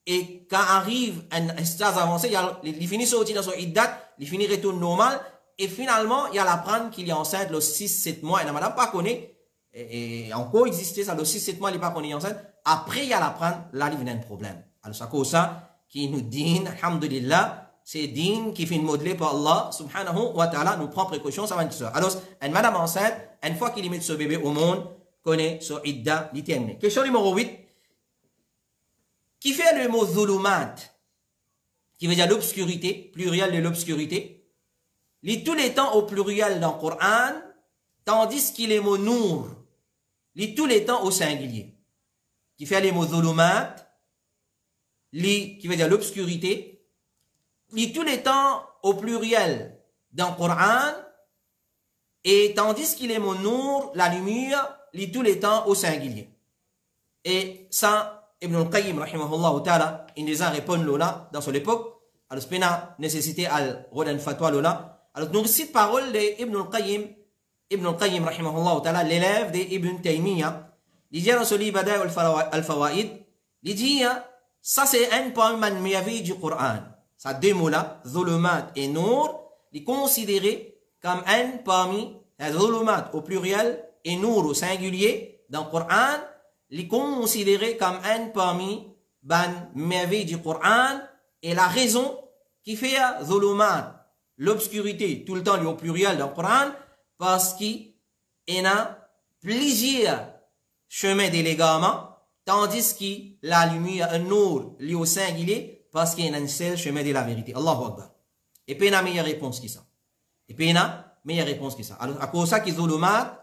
A: et quand arrive un stade avancé, il finit sortir dans son iddat, il finit retourne normal, et finalement, il y a l'apprendre qu'il est enceinte le 6-7 mois, et la madame pas connaît, et encore existait ça, le 6-7 mois, il pas connaît enceinte, après, il y a l'apprendre, là, il vient un problème. Alors, c'est comme ça, qui nous dit, alhamdulillah, c'est din qui fait modeler par Allah, subhanahu wa ta'ala, nous prend précaution, ça va être ça. Alors, une madame enceinte, une fois qu'il met ce bébé au monde, connaît ce idda, il termine. Question numéro 8. Qui fait le mot zulumat, qui veut dire l'obscurité, pluriel de l'obscurité, lit tous les temps au pluriel dans le Coran, tandis qu'il est mot nour, lit tous les temps au singulier. Qui fait les mots zulumat, lit, qui veut dire l'obscurité, lit tous les temps au pluriel dans le Coran, et tandis qu'il est mot nour, la lumière, lit tous les temps au singulier. Et ça, Ibn al-Qayyim, rahimahullah ta'ala, il nous a répondu là, dans son époque. Alors, c'est pas nécessité à redonner fatwa là. Alors, nous citons parole de Ibn al-Qayyim, rahimahullah ta'ala, l'élève de Ibn Taymiyyah. Il dit dans ce livre Bada'i al-Fawaid, il dit, ça c'est un parmi les merveilles du Coran. Ça deux mots-là, zulumat et nour, il est considéré comme un parmi les zulumat au pluriel et nour au singulier dans le Coran, il est considéré comme un parmi les merveilles du Coran, et la raison qui fait zulumat, l'obscurité, tout le temps au pluriel dans le Coran, parce qu'il y a plusieurs chemins d'élégaments, tandis que la lumière, un nour, lié au singulier, parce qu'il y a un seul chemin de la vérité. Allahu Akbar. Et puis il y a une meilleure réponse que ça. Et puis il y a une meilleure réponse que ça. Alors, à cause de ça, qu'ils ont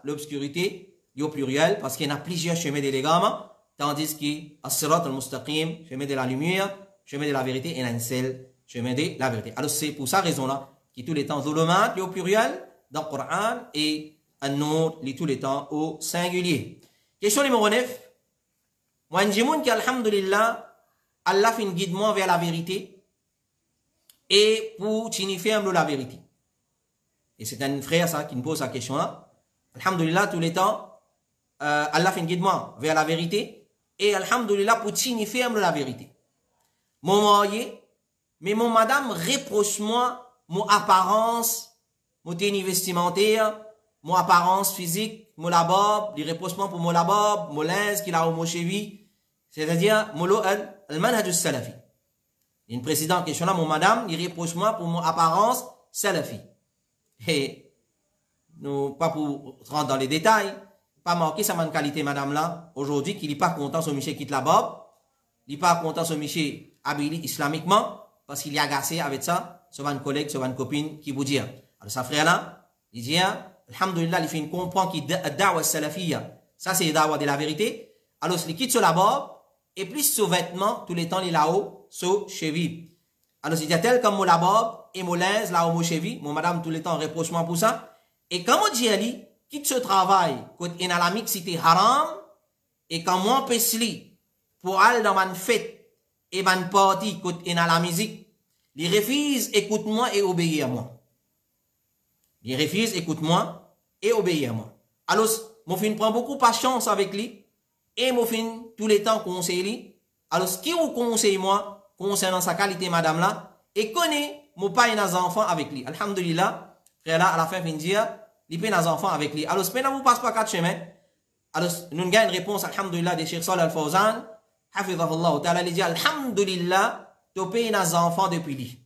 A: l'obscurité, au pluriel, parce qu'il y a plusieurs chemins d'élégaments, tandis que as-sirat al-mustaqim, chemin de la lumière, chemin de la vérité, et un seul chemin de la vérité. Alors, c'est pour ça raison-là, qui tous les temps zulumat, au pluriel, dans le Coran, et an-nur, tous les temps au singulier. Question numéro 9. Moi, je dis que, alhamdulillah, Allah fait un guidement vers la vérité et pour signifier la vérité. Et c'est un frère ça qui me pose la question là. Alhamdulillah, tous les temps, Allah fait un guidement vers la vérité et alhamdulillah pour signifier la vérité. Mon marié, mais mon madame reproche-moi mon apparence, mon tenue vestimentaire, mon apparence physique, mon labob, les reprochements pour mon labob, mon linge qu'il a au cheville, c'est-à-dire mon al-manhaj salafi. Une précédente question là, mon madame, il reproche moi pour mon apparence salafi. Et nous, pas pour rentrer dans les détails, pas marquer sa qualité madame là, aujourd'hui, qu'il n'est pas content sur Michel quitte la bob, il n'est pas content sur Michel habillé islamiquement, parce qu'il est agacé avec ça, sur une collègue, sur une copine qui vous dit. Alors sa frère là, il dit, alhamdulillah, il fait une comprendre qu'il dawa salafiyya, ça c'est dawa de la vérité. Alors il quitte sur la bob, et plus ce vêtement, tous les temps, il est là-haut, sur cheville. Alors, il y a tel comme mon labob, et mon linge, là-haut, mon cheville, mon madame, tous les temps, reprochement pour ça. Et quand on dit, Ali, quitte ce travail, quand il y a la mixité haram, et quand moi, pesli, pour aller dans ma fête, et ma party, quand il y a la musique, il refuse, écoute-moi et obéis à moi. Il refuse, écoute-moi et obéis à moi. Alors, mon fin prend beaucoup de patience avec lui, et mon fin, tous les temps, conseille. Alors, ce qui vous conseille, moi, concernant sa qualité, madame là, et connaît, mon père et nos enfants avec lui. Alhamdulillah, frère là, à la fin, fin dire, il paie nos enfants avec lui. Alors, ce ne vous passe pas 4 chemins. Alors, nous avons une réponse, alhamdulillah, de Cheikh Salih Al-Fawzan, hafidhahullah ta'ala, il dit, alhamdulillah, tu payes nos enfants depuis lui.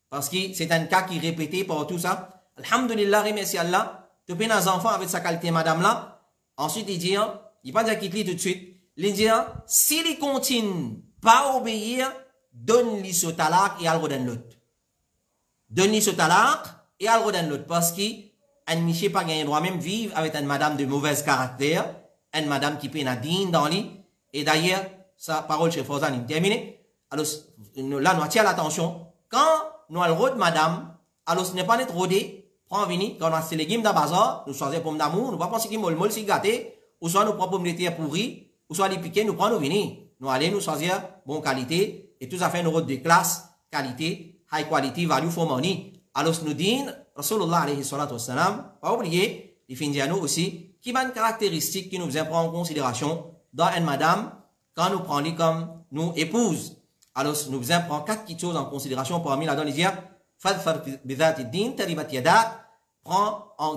A: Parce que c'est un cas qui est répété par tout ça. Alhamdulillah, remercie Allah, tu payes nos enfants avec sa qualité, madame là. Ensuite, il dit, il va dire qu'il lit tout de suite. Il dit, s'il continue pas obéir, donne-lui ce talak et al redonne l'autre. Donne-lui ce talak et al redonne l'autre. Parce qu'un monsieur pas gagné droit même vivre avec une madame de mauvais caractère une madame qui peut nadine dans lit. Et d'ailleurs, sa parole chez Fawzan est terminée. Alors, là, nous attirons l'attention. Quand nous avons le madame, alors ce n'est pas notre rodé, prend vini, quand on a ces légumes dans le bazar, nous choisissons pomme d'amour, nous ne pas penser qu'il molle molle, si gâté, ou soit nous prenons pomme de terre pourrie, ou soit les piquer, nous prenons vini. Nous allons nous choisir bonne qualité, et tout ça fait nous rodé de classe, qualité, high quality, value for money. Alors, nous disons, Rasulullah alayhi salatu wassalam, pas oublier, il finit à nous aussi, qui va une caractéristique qui nous prend en considération dans une madame, quand nous prenons comme nous épouse. Alors, nous prenons 4 petites choses en considération parmi la donne, il dit,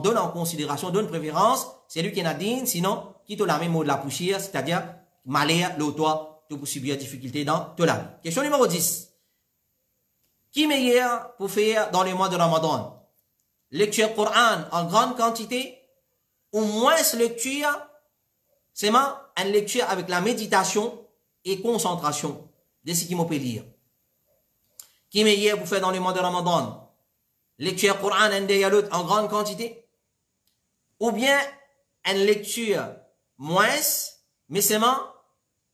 A: donne en considération, donne préférence, c'est lui qui n'a dit, sinon, qui te la même mot de la poussière, c'est-à-dire, malheur, l'autoie, tu peux subir difficulté dans tout la vie. Question numéro 10. Qui est meilleur pour faire dans les mois de Ramadan? Lecture Coran en grande quantité, ou moins lecture, c'est une lecture avec la méditation et concentration de ce qui m'ont peut lire. Qui est meilleur pour faire dans les mois de Ramadan? Lecture Coran en grande quantité, ou bien une lecture moins, mais seulement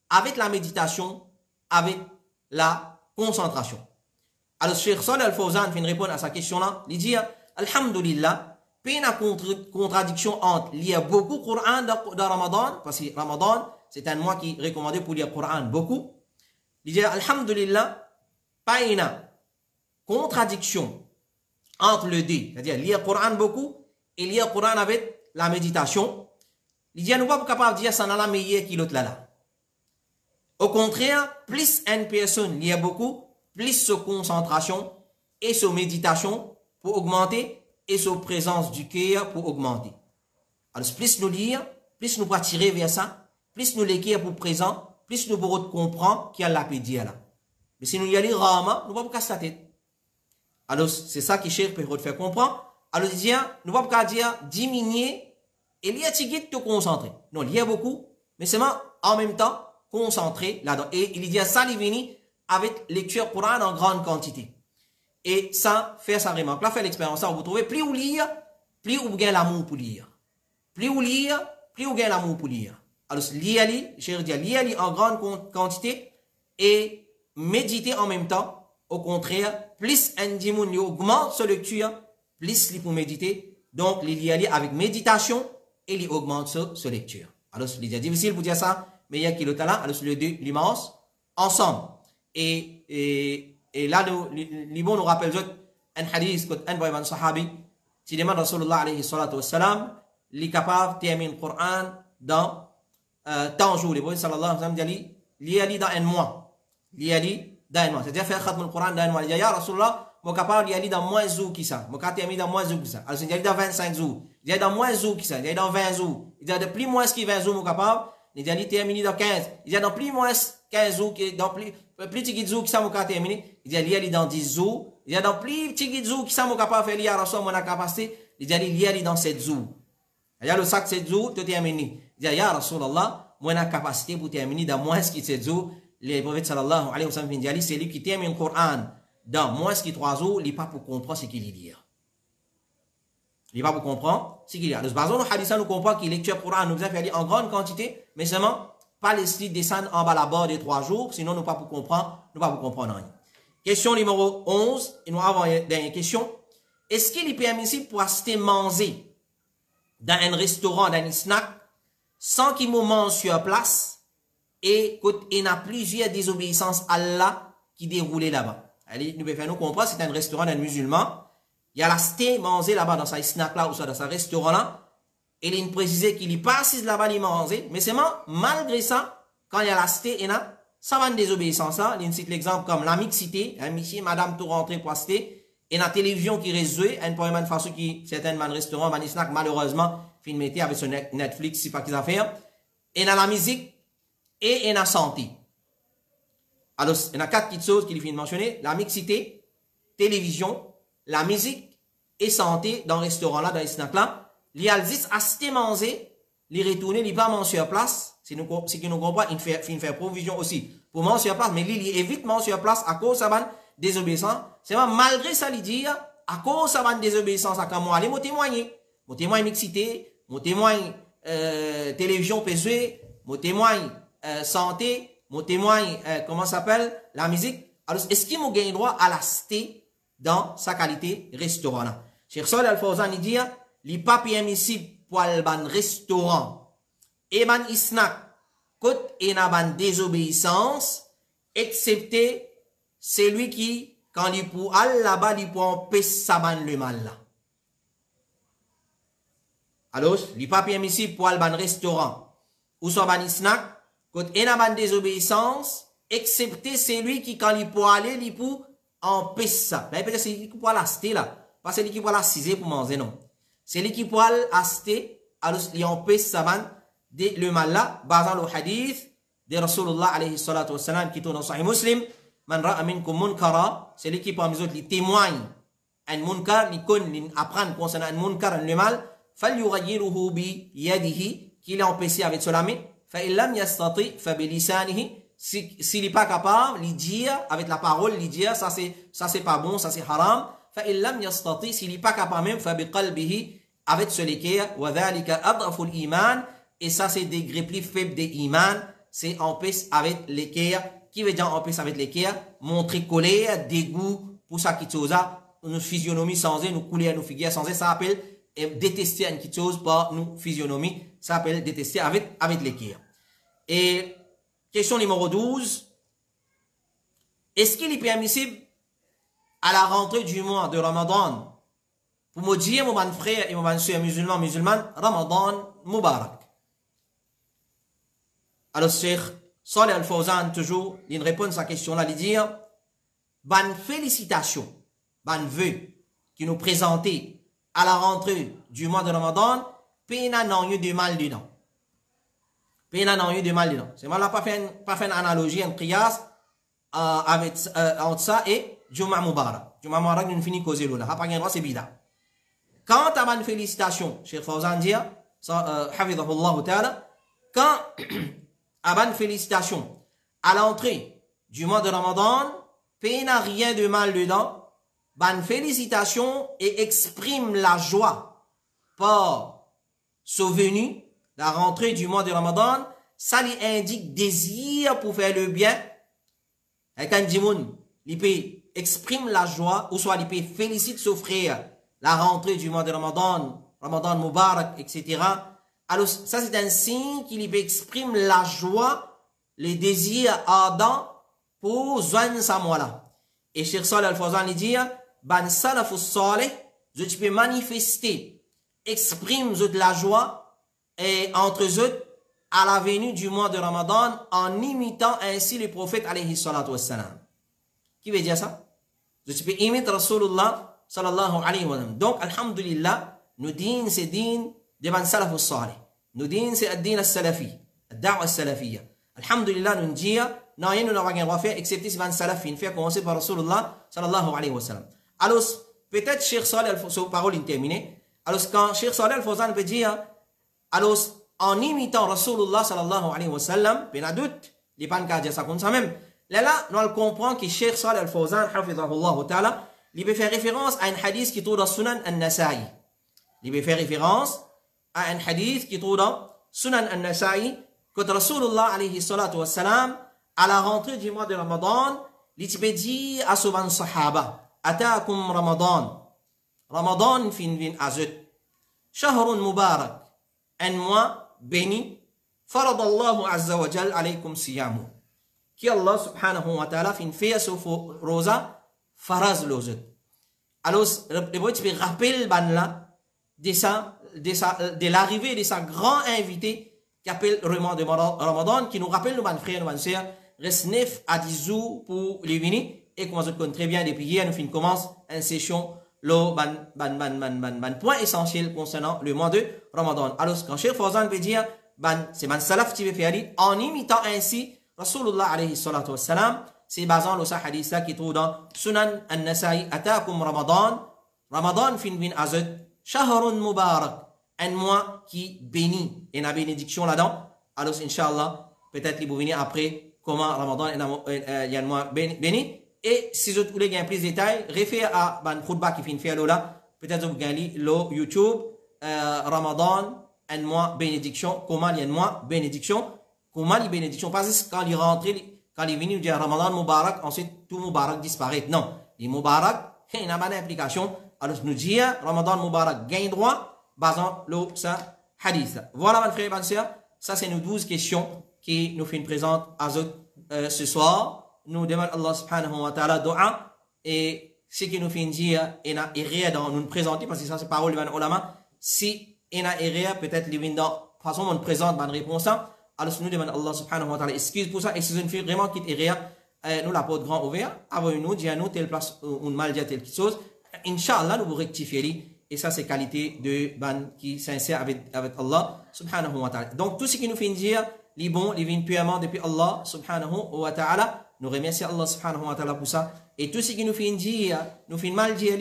A: avec la méditation, avec la concentration. Alors, Cheikh Salih Al-Fawzan fait répondre à sa question-là. Il dit, Alhamdulillah, pas une contradiction entre lire beaucoup Coran dans Ramadan, parce que Ramadan, c'est un mois qui est recommandé pour lire Coran beaucoup. Il dit, Alhamdulillah, pas une contradiction entre les deux, c'est-à-dire lire Coran beaucoup et lire Coran avec la méditation. Il dit, nous ne sommes pas capables de dire ça n'a la meilleure qui l'autre là. Au contraire, plus une personne lit beaucoup, plus sa concentration et sa méditation pour augmenter et sa présence du cœur pour augmenter. Alors, plus nous lire, plus nous pas tirer vers ça, plus nous l'écrire pour présent, plus nous pourrons comprendre qu'il y a la pédia là. Mais si nous y allons rarement, nous ne pouvons pas casser la tête. Alors, c'est ça qui cherche pour faire comprendre. Alors, il dit, nous ne pouvons pas dire diminuer et lire tigit te concentrer. Non, lire beaucoup, mais seulement en même temps concentrer là-dedans. Et il dit ça, il vient avec lecture Coran en grande quantité. Et ça, faire sa remarque. Là, faire l'expérience, ça, vous trouvez, plus vous lire, plus vous gagnez l'amour pour lire. Plus vous lire, plus vous gagnez l'amour pour lire. Alors, lire en grande quantité et méditer en même temps. Au contraire, plus un dimoun augmente sa lecture, plus il peut méditer. Donc, il y a avec méditation et il augmente sa lecture. Alors, il est difficile pour dire ça, mais il y a qui le talent, alors les deux, l'immense, ensemble. Et là, les bons nous rappellent un hadith, un sahabi, si demande Rasulullah alayhi salatu wassalam, il est capable de terminer le Coran dans tant jours. Les bons sallallahu alayhi wa sallam dit, il y a dans un mois. Il y a dans un mois. C'est-à-dire faire khatm le Coran dans un mois. Il y a ya Rasulullah, moi capable d'y aller dans moins jours qui ça. Moi capable terminer dans moins jours qui ça. Alors, il y a dans 25 jours. Il y a dans moins jours qui ça. Il y a dans 20 jours. Il y a de plus moins qui 20 jours, moi capable. Il y a terminé dans 15. Il y a dans plus moins 15 jours, dans plus petit jours qui ça, moi capable terminer. Il y a dans 10 jours. Il y a dans plus petit jours qui ça, moi capable faire lire à Rasulullah, moi capacité. Il y a dans 7 jours. Il y a le sac 7 jours, tu terminé. Il y a ya Rasulullah, moi la capacité pour terminer dans moins qui 7 jours. Les prophètes sallallahu alayhi wa sallam dit, c'est lui qui termine le Coran dans moins qui 3 jours, il n'est pas pour comprendre ce qu'il dit. Il n'est pas pour comprendre ce qu'il dit. Alors, basons nos hadiths, nous comprenons qu'il lecture Coran nous a fait en grande quantité, mais seulement pas les styles descendre en bas la barre des 3 jours, sinon nous pas pour comprendre, rien. Question numéro 11, et nous avons une dernière question. Est-ce qu'il est permissible pour acheter manger dans un restaurant, dans un snack, sans qu'il me mange sur place, et il y a plusieurs désobéissances à Allah qui déroulent là-bas. Allez, nous pouvons faire nous comprendre, c'est un restaurant d'un musulman. Il y a la manger là-bas dans sa snack là ou soit dans sa restaurant là. Et il précise qu'il n'est pas assis là-bas, il manger. Mais c'est malgré ça, quand il y a la il y a ça va une désobéissance là. Il cite l'exemple comme la mixité, un monsieur, madame tout rentré pour acheter. Et la télévision qui résout, un problème de façon qui, certains restaurants, un snack, malheureusement, filmé avec son Netflix, c'est pas qu'ils ont fait. Et dans la musique, et il y a la santé. Alors, il y a 4 petites choses qu'il vient de mentionner. La mixité, télévision, la musique et santé dans le restaurant là, dans les snacks là. Il y a juste acheter manger, les retourner, il pas manger sur place. Si nous comprenons, il fait provision aussi pour manger sur place, mais il évite manger sur place à cause de sa désobéissance. C'est malgré ça, il dit, à cause de sa désobéissance, à quand moi aller, mon témoigner mixité, mon témoigner télévision PSV, mon témoigne santé, mon témoigne, comment ça s'appelle, la musique. Alors, est-ce qu'il m'a gagné droit à la cité dans sa qualité restaurant là? Cheikh Saleh Al Fawzan il dit, les papiers émissibles pour le ban restaurant et ban isnak, côte et na ban désobéissance, excepté celui qui, quand il pour aller là-bas, il pour empêcher sa ban le mal là. Alors, les papiers émissibles pour le ban restaurant ou soit ban isnak, côte et na ban désobéissance, excepté celui qui, quand il pour aller, il pour empêcher ça. Mais peut-être c'est lui qui pour l'acheter là. Pas celui qui pour l'assiser pour manger, non. C'est lui qui pour l'acheter, alors il empêche ça le mal là, basant le hadith de Rasulullah alayhi salatu wassalam qui tourne dans Sahih Muslim, man ra'a minkum munkara, c'est lui qui parmi les autres, il témoigne un munkar, il apprend concernant un munkar, le mal, falyughayyirhu bi yadihi, qu'il a empêché avec cela, fa illam yastati fa bi lisanihi, s'il n'est pas capable, il dit avec la parole, il dit ça c'est pas bon, ça c'est haram. فإن يستطيع s'il n'est pas capable même فبقلبه avec ce l'équerre وذلك أضعف الإيمان et ça c'est des degrés plus faibles de iman, c'est en paix avec l'équerre, qui veut dire en paix avec l'équerre, montrer colère, dégoût pour ça qui chose nous physionomie sans nous couler nous figure sans ça s'appelle détester une chose par nous physionomie, ça s'appelle détester avec l'équerre. Et question numéro 12, est-ce qu'il est permissible à la rentrée du mois de Ramadan, pour me dire, mon frère et mon soeur musulmane, Ramadan Mubarak. Alors, Cheikh Saleh Al Fawzan, toujours, il répond à sa question-là, il dit, ban félicitations, ban vœux, qui nous présentait à la rentrée du mois de Ramadan, pena n'en eu de mal dedans. Pena n'en eu de mal dedans. C'est mal, pas fait une analogie, un qiyas, avec, entre ça et Juma Mubarak. Juma Mubarak, nous finissons causer là. Pas rien c'est bida. Quand tu as une félicitation, Cheikh Fawzan dit, hafidhahullah ta'ala, quand tu as une félicitation à l'entrée du mois de Ramadan, il n'y a rien de mal dedans, ban félicitation et exprime la joie par ce venu, la rentrée du mois de Ramadan, ça lui indique désir pour faire le bien. Et quand il peut exprime la joie, ou soit il peut félicite son frère, la rentrée du mois de Ramadan, Ramadan Mubarak, etc. Alors, ça c'est un signe qu'il peut exprime la joie, les désirs ardents pour joindre sa mois-là. Et Cheikh Saleh Al Fawzan il dit, ban salafus salih, je peux manifester, exprime de la joie, et entre eux, à la venue du mois de Ramadan, en imitant ainsi le prophète alayhi salatu wassalam. Qui veut dire ça? Je peux imiter Rasulullah sallallahu alayhi wa sallam. Donc, alhamdulillah, nous din c'est din de ban salafus salih. Nous din c'est ad-din al-salafi, ad-da'wa al-salafiyya. Alhamdulillah, nous disons, non, rien nous n'avons rien fait, excepté si ban salafi, fait commencer par Rasulullah sallallahu alayhi wa sallam. Alors, peut-être Cheikh Saleh Al-Fawzan, parole interminée. Alors, quand Cheikh Saleh Al-Fawzan peut dire, alors, en imitant Rasulullah sallallahu alayhi wa sallam, il y a doute, les pas qu'à dire ça comme ça même. Là, nous comprenons que Cheikh Saleh Al-Fawzan, hafidhahullah ta'ala, il peut faire référence à un hadith qui trouve dans Sunan An-Nasa'i. Il peut faire référence à un hadith qui trouve dans Sunan An-Nasa'i, que Rasulullah alayhi salatu wa salam, à la rentrée du mois de Ramadan, il peut dire à ce ban sahaba, Ataakum Ramadan, Ramadan fin azut, Shahrun Mubarak, un mois béni, faradallahu azza wa jal alaykum siyamu. Qui Allah subhanahu wa ta'ala fin fait ce rosa, faraz lozut. Alors, tu peux rappeler ban là, de l'arrivée de sa grand invité, qui appelle le mois de Ramadan, qui nous rappelle nos frères, nos sœurs, reste 9 à 10 jours pour les venir, et comme on connaît très bien depuis hier, nous commence une session, le point essentiel concernant le mois de Ramadan. Alors, quand Cheikh Fawzan veut dire, c'est ban salaf qui veut faire, en imitant ainsi, Rasulullah alayhi salatu wassalam, c'est basant le hadith qui trouve dans Sunan An-Nasa'i, Ataakum Ramadan, Ramadan fin azut, Shahrun Mubarak, un mois qui bénit, et la bénédiction là-dedans. Alors, Inch'Allah, peut-être vous venir après comment Ramadan il y a un mois béni. Et si vous voulez gagner plus de détails, réfère à ban khutbah qui finit faire là, peut-être vous gagnez le YouTube, Ramadan un mois bénédiction, comment il y a un mois bénédiction, comment il bénédiction, pas juste quand il rentre, quand il vient, il dit Ramadan Mubarak, ensuite tout Mubarak disparaît. Non, les Mubarak, il y a une implication. Alors nous disons Ramadan Mubarak gagne droit, basant le ça hadith. Voilà, mes frères et mes sœurs, ça c'est nos 12 questions qui nous fait une présente à ce soir. Nous demandons Allah subhanahu wa ta'ala dua et ce qui nous fait dire et n'a rien dans nous présenter parce que ça c'est parole de l'ulama. Si il n'a rien peut-être les dans façon on présente bonne réponse. Alors nous demandons Allah subhanahu wa ta'ala excuse pour ça et si une fille vraiment qui est rien nous la porte grand ouvert avant nous dire nous telle place ou mal dire telle chose. Inch'Allah nous vous rectifier et ça c'est qualité de ban qui sincère avec Allah subhanahu wa ta'ala. Donc tout ce qui nous fait dire les bons, les vignes purement depuis Allah subhanahu wa ta'ala. Nous remercions Allah subhanahu wa ta'ala pour ça. Et tout ce qui nous fait dire, nous fait mal dire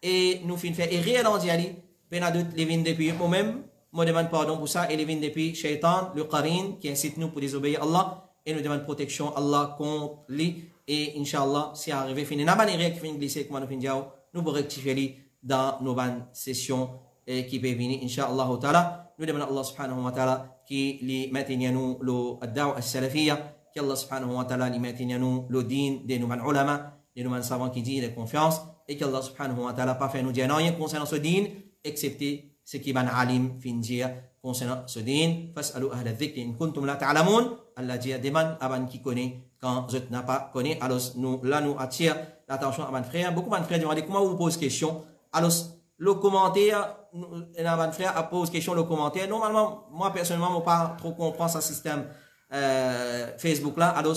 A: et nous fait faire errer dans dire, peine d'autres les vignes depuis moi-même, moi demande pardon pour ça et les vignes depuis Shaitan, le Qarin qui incite nous pour désobéir Allah et nous demande protection Allah contre lui et Inch'Allah si arrivé fini n'a pas de qui finit glisser comme nous fin dire nous pour rectifier dans nos bonnes sessions qui peuvent venir Inch'Allah ta'ala. Nous demandons Allah subhanahu wa ta'ala qui les maintient nous le da'wa al-salafiyya que Allah subhanahu wa ta'ala lui maintient nous le din de nous ulama de nous savants qui disent de confiance et que Allah subhanahu wa ta'ala pas fait nous dire rien concernant ce din excepté ce qui ban alim fin dire concernant ce din fas'alu ahla dhikri in kuntum la ta'lamun Allah dit demande à ban qui connaît quand je n'ai pas connaît alors nous là nous attire l'attention à ban frère beaucoup de frères demandent comment vous posez question alors le commentaire un frère a posé question le commentaire normalement moi personnellement moi pas trop comprendre ce système Facebook là alors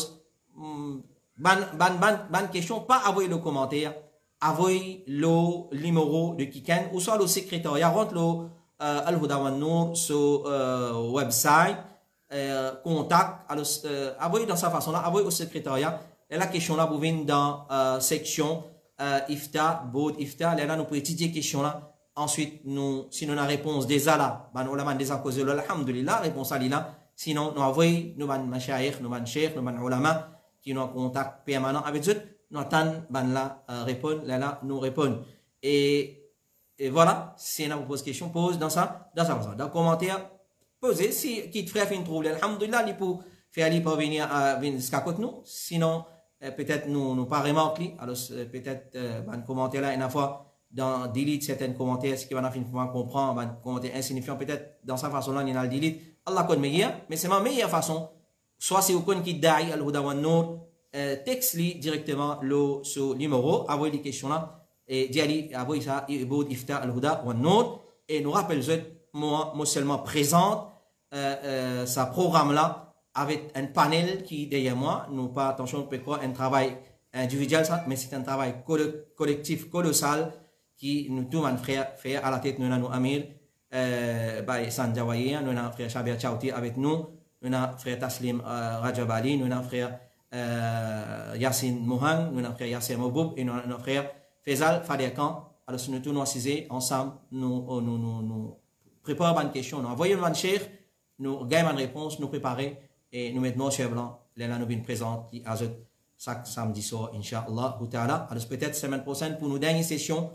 A: ban question pas envoyer le commentaire envoyer le numéro de Kiken ou soit le secrétariat rentre le Al-Huda wan Nour sur website contact alors envoyer dans sa façon là envoyer au secrétariat et la question là vous venez dans section ifta bod ifta là nous pouvons étudier question là ensuite nous si nous la réponse déjà là ban ulama déjà causé alhamdulillah réponse à là sinon nous envoyons nous ban mashayikh nous ban cheikh nous ban ulama qui nous en contact permanent avec eux nous attendons ban là répondre là nous répondre et voilà si on vous pose question pose dans ça façon dans commentaire posez si qui te frère fait une trouble alhamdulillah il pour faire aller parvenir à venir jusqu'à côté nous sinon peut-être nous pas remarquer alors peut-être ban commentaire là une fois dans delete certains commentaires ce qui va finalement comprendre ban commentaire insignifiant peut-être dans sa façon là il y a le delete Allah connaît meilleur mais c'est ma meilleure façon soit si vous connaissez qui da'i al-Huda wan Nour texte directement le ce numéro envoyez les questions là et d'y envoyer ça ibod ifta al-Huda wan Nour et nous rappelle moi seulement présente ça programme là avec un panel qui derrière moi nous pas attention peut quoi un travail individuel ça mais c'est un travail collectif colossal qui nous tout man frère faire à la tête nous Amir Sanjawaye nous avons frère Shabir Chauti avec nous avons frère Taslim Rajabali nous avons frère Yassine Mohan nous avons frère Yassir Moboub et nous avons frère Faisal Fadekan alors nous tous nous assisés ensemble nous préparons une question nous envoyons une cheikh nous gagnons une réponse nous préparer et nous mettons nos chers blancs là nous venons présenter qui ajoute chaque samedi soir Inch'Allah ta'ala alors peut-être semaine prochaine pour nos dernières sessions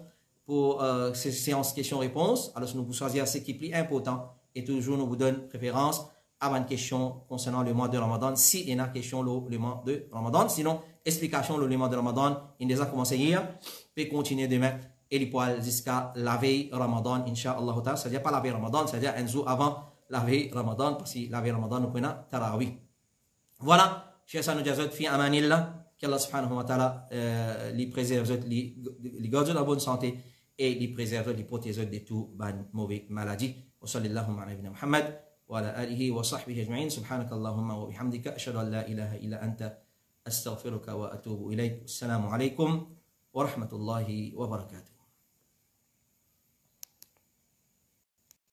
A: pour ces séances questions-réponses alors nous vous choisir ce qui est plus important et toujours nous vous donne préférence à une question concernant le mois de Ramadan si il y a une question le mois de Ramadan sinon explication le mois de Ramadan il déjà commencé hier peut continuer demain et les poils jusqu'à la veille Ramadan Inch'Allah ta'ala c'est-à-dire pas la veille Ramadan c'est-à-dire un jour avant la veille Ramadan parce que la veille Ramadan nous prenons Tarawih voilà chers amis nous fi amanillah qu'Allah subhanahu wa ta'ala les préserve les garde la bonne santé et les préserve les protège de tout mauvais maladie wa sallallahu ala nabiyyina Muhammad wa ala alihi wa sahbihi ajma'in subhanaka allahumma wa bihamdika ashhadu an la ilaha illa anta astaghfiruka wa atubu ilayk assalamu alaykum wa rahmatullahi wa barakatuh